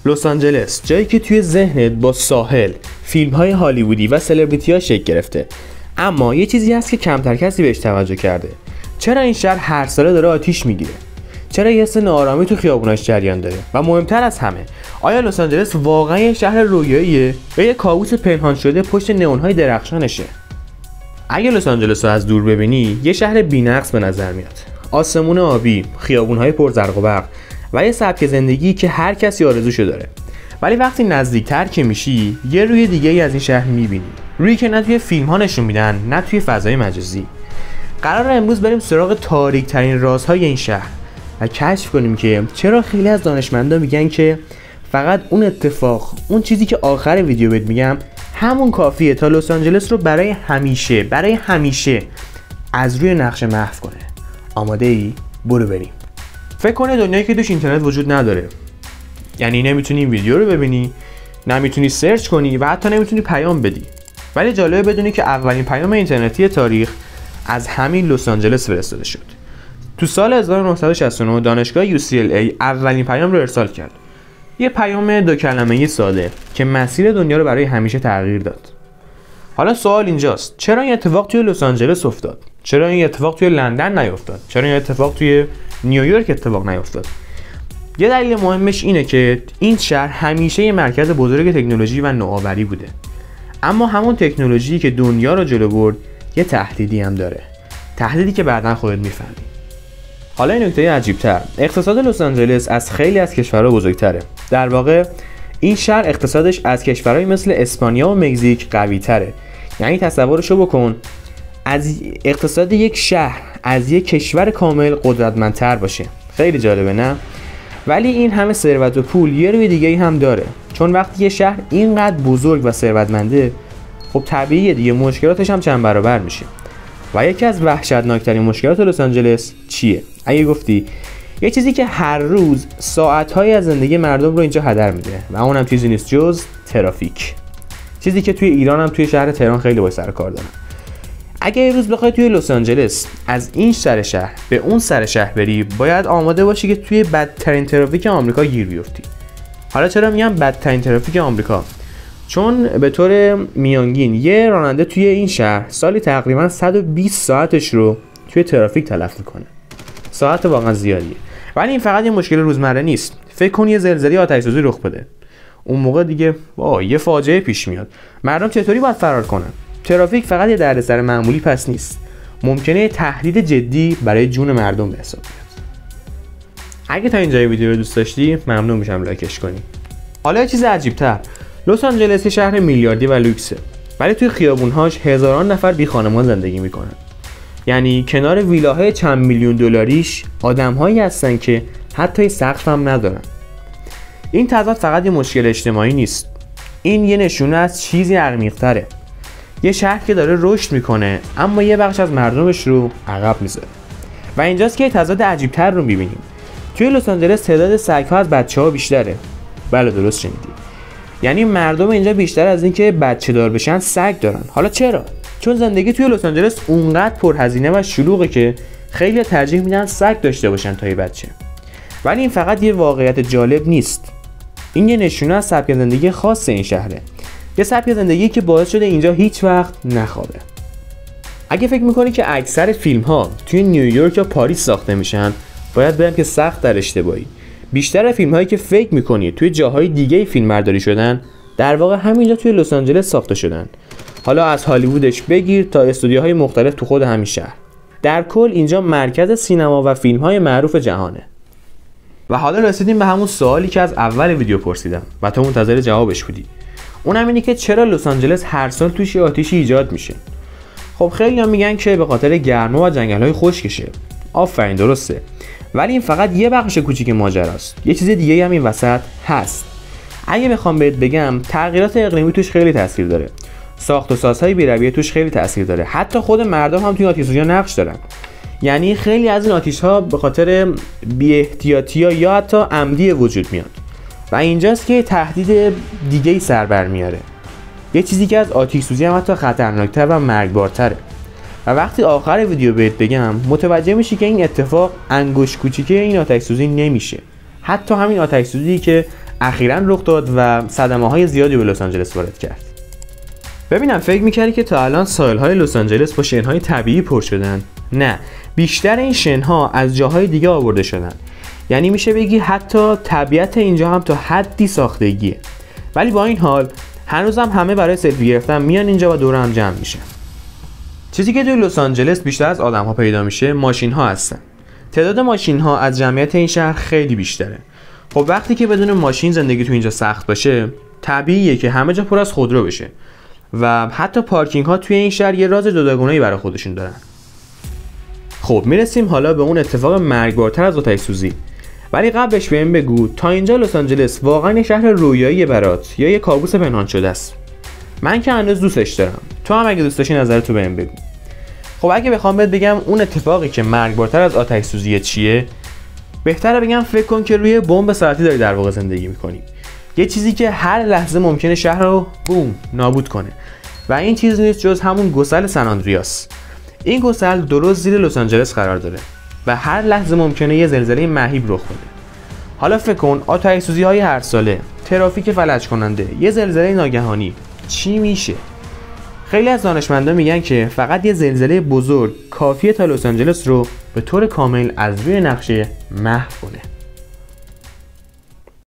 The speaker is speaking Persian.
لس آنجلس، جایی که توی ذهنت با ساحل، فیلم‌های هالیوودی و سلبریتی‌ها شکل گرفته. اما یه چیزی هست که کمتر کسی بهش توجه کرده. چرا این شهر هر ساله داره آتیش میگیره؟ چرا یه حس ناآرامی تو خیابوناش جریان داره؟ و مهمتر از همه، آیا لس آنجلس واقعا یه شهر رویاییه یا یه کابوس پنهان شده پشت نئون‌های درخشانشه؟ اگه لس آنجلس رو از دور ببینی، یه شهر بی‌نقص به نظر میاد. آسمون آبی، خیابون‌های پرزرق و برق و یه سبک زندگی که هر کسی آرزوشو داره. ولی وقتی نزدیکتر که میشی، یه روی دیگه‌ای از این شهر میبینی. رویی که نه توی فیلم‌ها نشون میدن، نه توی فضای مجازی. قراره امروز بریم سراغ تاریک‌ترین رازهای این شهر و کشف کنیم که چرا خیلی از دانشمندا میگن که فقط اون اتفاق، اون چیزی که آخر ویدیو بهت میگم، همون کافیه تا لس آنجلس رو برای همیشه از روی نقشه محو کنه. آماده ای؟ برو بریم. فکر کنه دنیایی که توش اینترنت وجود نداره. یعنی نمیتونی این ویدیو رو ببینی، نمیتونی سرچ کنی و حتی نمیتونی پیام بدی. ولی جالبه بدونی که اولین پیام اینترنتی تاریخ از همین لس آنجلس فرستاده شد. تو سال 1969 دانشگاه UCLA اولین پیام رو ارسال کرد. یه پیام 2 کلمه‌ای ساده که مسیر دنیا رو برای همیشه تغییر داد. حالا سوال اینجاست، چرا این اتفاق توی لس آنجلس افتاد؟ چرا این اتفاق توی لندن نیفتاد؟ چرا این اتفاق توی نیویورک اتفاق نیفتاد؟ یه دلیل مهمش اینه که این شهر همیشه یه مرکز بزرگ تکنولوژی و نوآوری بوده. اما همون تکنولوژی که دنیا رو جلو برد، یه تهدیدی هم داره. تهدیدی که بعداً خودت میفهمی. حالا این نکته عجیب‌تر، اقتصاد لس آنجلس از خیلی از کشورها بزرگتره. در واقع این شهر اقتصادش از کشورهای مثل اسپانیا و مکزیک قوی‌تره. یعنی تصورشو بکن از اقتصاد یک شهر از یک کشور کامل قدرتمندتر باشه. خیلی جالبه نه؟ ولی این همه ثروت و پول یه روی دیگه‌ای هم داره. چون وقتی یه شهر اینقدر بزرگ و ثروتمنده، خب طبیعیه دیگه مشکلاتش هم چند برابر میشه. و یکی از وحشتناکترین مشکلات لس آنجلس چیه؟ اگه گفتی یه چیزی که هر روز ساعت‌های از زندگی مردم رو اینجا هدر میده و اونم چیزی نیست جز ترافیک. چیزی که توی ایران هم توی شهر تهران خیلی باهاش سر کار دارن. اگه یه روز بخوای توی لس آنجلس از این سر شهر به اون سر شهر بری، باید آماده باشی که توی بدترین ترافیک آمریکا گیر بیفتی. حالا چرا میگم بدترین ترافیک آمریکا؟ چون به طور میانگین یه راننده توی این شهر سالی تقریبا 120 ساعتش رو توی ترافیک تلف میکنه. ساعت واقعا زیادیه. ولی این فقط یه مشکل روزمره نیست. فکر کن یه زلزله آتش‌سوزی رخ بده. اون موقع دیگه یه فاجعه پیش میاد. مردم چطوری باید فرار کنن؟ ترافیک فقط یه دردسر معمولی پس نیست. ممکنه تهدید جدی برای جون مردم به حساب بیاد. اگه تا اینجای ویدیو رو دوست داشتی، ممنون میشم لایکش کنی. حالا یه چیز عجیب‌تر. لس آنجلس شهر میلیاردی و لوکسه. ولی توی خیابون‌هاش هزاران نفر بی خانمان زندگی میکنن. یعنی کنار ویلاهای چند میلیون دلاریش آدم‌هایی هستن که حتی سقف هم ندارن. این تضاد فقط یه مشکل اجتماعی نیست. این یه نشونه از چیزی عمیق‌تره. یه شهر که داره رشد میکنه اما یه بخش از مردمش رو عقب میذاره. و اینجاست که یه تضاد عجیب‌تر رو می‌بینیم. توی لس آنجلس تعداد سگ‌ها از بچه‌ها بیشتره. بله درست شنیدی. یعنی مردم اینجا بیشتر از اینکه بچه دار بشن سگ دارن. حالا چرا؟ چون زندگی توی لس آنجلس اونقدر پرهزینه و شلوغه که خیلی ترجیح میدن سگ داشته باشن تا یه بچه. ولی این فقط یه واقعیت جالب نیست. این یه نشونه از سبک زندگی خاص این شهره. یه سبک زندگی که باعث شده اینجا هیچ وقت نخوابه. اگه فکر میکنی که اکثر فیلم‌ها توی نیویورک یا پاریس ساخته میشن، باید بگم که سخت در اشتباهی. بیشتر فیلم‌هایی که فکر می‌کنی توی جاهای دیگه فیلمبرداری شدن، در واقع همینجا توی لس آنجلس ساخته شدن. حالا از هالیوودش بگیر تا استودیوهای مختلف تو خود همین شهر. در کل اینجا مرکز سینما و فیلم‌های معروف جهانه. و حالا رسیدیم به همون سوالی که از اول ویدیو پرسیدم و تو منتظر جوابش بودی. اونم اینه که چرا لس آنجلس هر سال توش آتیشی ایجاد میشه؟ خب خیلی‌ها میگن که به خاطر گرما و جنگل‌های خشکشه. آفرین درسته. ولی این فقط یه بخش کوچیک ماجراست. یه چیز دیگه هم این وسط هست. اگه بخوام بهت بگم، تغییرات اقلیمی توش خیلی تاثیر داره. ساخت و سازهای بی‌رویه توش خیلی تاثیر داره. حتی خود مردم هم توی آتش‌سوزی نقش دارن. یعنی خیلی از این آتش‌ها به خاطر بی‌احتیاطی‌ها یا حتی عمدی وجود میاد. و اینجاست که تهدید دیگه‌ای سر بر میاره. یه چیزی که از آتش‌سوزی هم حتی خطرناکتر و مرگبارتره. و وقتی آخر ویدیو بهت بگم، متوجه میشی که این اتفاق انگشت کوچیکه این آتش‌سوزی نمیشه. حتی همین آتش‌سوزی که اخیراً رخ داد و صدمه‌های زیادی به لس آنجلس وارد کرد. ببینم فکر می‌کردی که تا الان ساحل‌های لس آنجلس با شن‌های طبیعی پر شدن؟ نه، بیشتر این شن‌ها از جاهای دیگه آورده شدن. یعنی میشه بگی حتی طبیعت اینجا هم تا حدی ساختگیه. ولی با این حال هنوزم همه برای سلفی گرفتن میان اینجا و دور هم جمع میشن. چیزی که توی لس آنجلس بیشتر از آدم‌ها پیدا میشه ماشین‌ها هستن. تعداد ماشین‌ها از جمعیت این شهر خیلی بیشتره. خب وقتی که بدون ماشین زندگی تو اینجا سخت باشه، طبیعیه که همه جا پر از خودرو بشه. و حتی پارکینگ‌ها توی این شهر یه راز جداگانه‌ای برای خودشون دارن. خب میرسیم حالا به اون اتفاق مرگبارتر از آتش سوزی. ولی قبلش بهم بگو تا اینجا لس آنجلس واقعا یه شهر رویایی برات یا یه کابوس پنهان شده است؟ من که هنوز دوستش دارم. تو هم اگه دوست داشتی نظرتو بهم بگو. خب اگه بخوام بهت بگم اون اتفاقی که مرگبارتر از آتش سوزی چیه، بهتره بگم فکر کن که روی بمب ساعتی داری در واقع زندگی می‌کنی. یه چیزی که هر لحظه ممکنه شهر رو بوم نابود کنه. و این چیز نیست جز همون گسل سن آندریاس. این گسل درست زیر لس آنجلس قرار داره و هر لحظه ممکنه یه زلزله مهیب رخ بده. حالا فکر کن آتش سوزی‌های هر ساله، ترافیک فلج کننده، یه زلزله ناگهانی، چی میشه؟ خیلی از دانشمندان میگن که فقط یه زلزله بزرگ کافیه تا لس آنجلس رو به طور کامل از روی نقشه محو کنه.